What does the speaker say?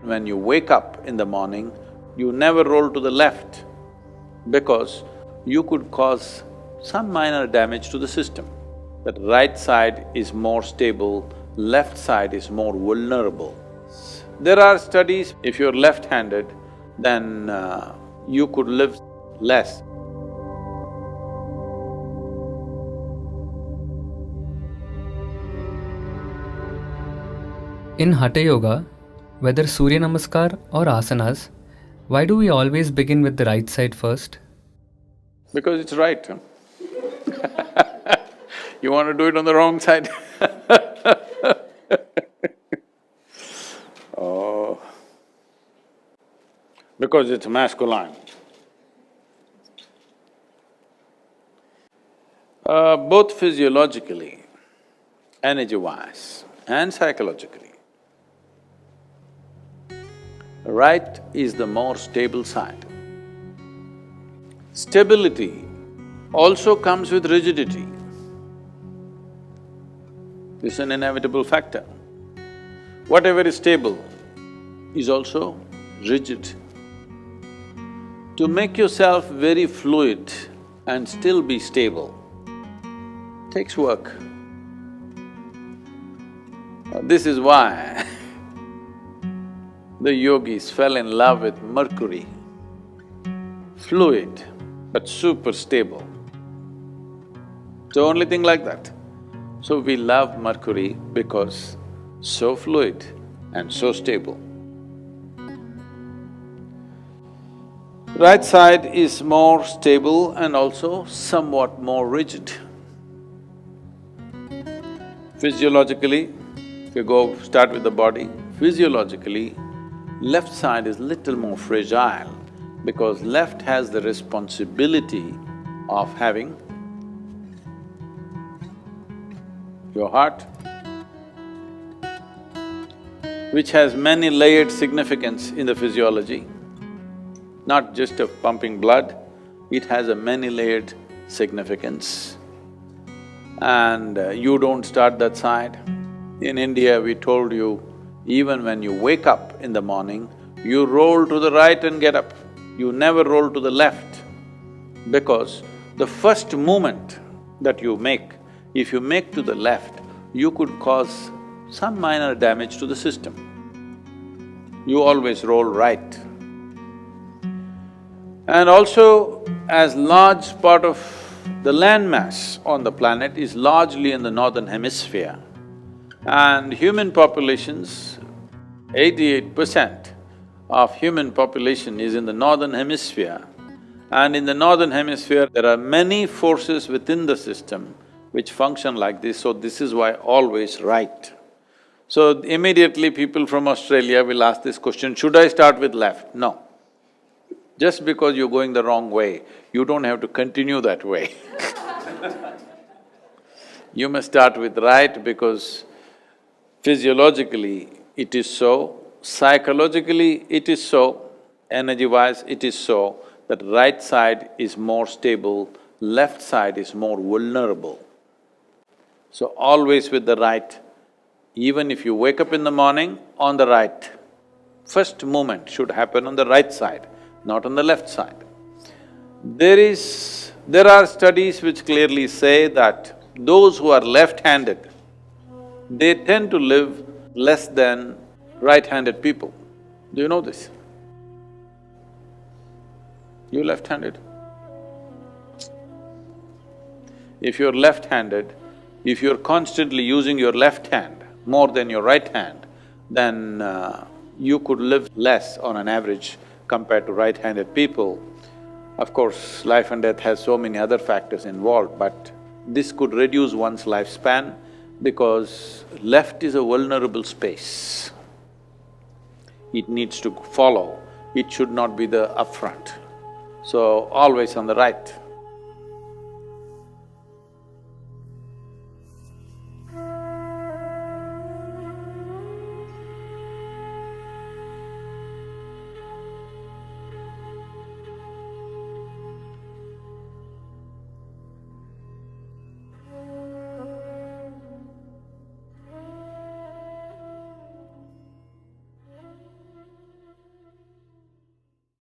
When you wake up in the morning, you never roll to the left because you could cause some minor damage to the system. That right side is more stable, left side is more vulnerable. There are studies, if you're left-handed, then you could live less. In Hatha Yoga, whether Surya Namaskar or asanas, why do we always begin with the right side first? Because it's right, huh? You want to do it on the wrong side Oh, because it's masculine. Both physiologically, energy-wise and psychologically, right is the more stable side. Stability also comes with rigidity. This is an inevitable factor. Whatever is stable is also rigid. To make yourself very fluid and still be stable takes work. This is why the yogis fell in love with Mercury, fluid but super stable. It's the only thing like that. So we love Mercury because so fluid and so stable. Right side is more stable and also somewhat more rigid. Physiologically, if you start with the body, physiologically, left side is little more fragile because left has the responsibility of having your heart, which has many layered significance in the physiology, not just of pumping blood, it has a many-layered significance. And you don't start that side. In India, we told you, even when you wake up in the morning, you roll to the right and get up. You never roll to the left because the first movement that you make, if you make to the left, you could cause some minor damage to the system. You always roll right. And also, as large part of the landmass on the planet is largely in the northern hemisphere, and human populations, 88% of human population is in the northern hemisphere, and in the northern hemisphere there are many forces within the system which function like this, so this is why always right. So immediately people from Australia will ask this question, should I start with left? No. Just because you're going the wrong way, you don't have to continue that way You must start with right because physiologically it is so, psychologically it is so, energy-wise it is so, that right side is more stable, left side is more vulnerable. So always with the right, even if you wake up in the morning, on the right. First movement should happen on the right side, not on the left side. There are studies which clearly say that those who are left-handed, they tend to live less than right-handed people. Do you know this? You left-handed? If you're left-handed, if you're constantly using your left hand more than your right hand, then you could live less on an average compared to right-handed people. Of course, life and death has so many other factors involved, but this could reduce one's lifespan because left is a vulnerable space. It needs to follow, it should not be the upfront. So, always on the right.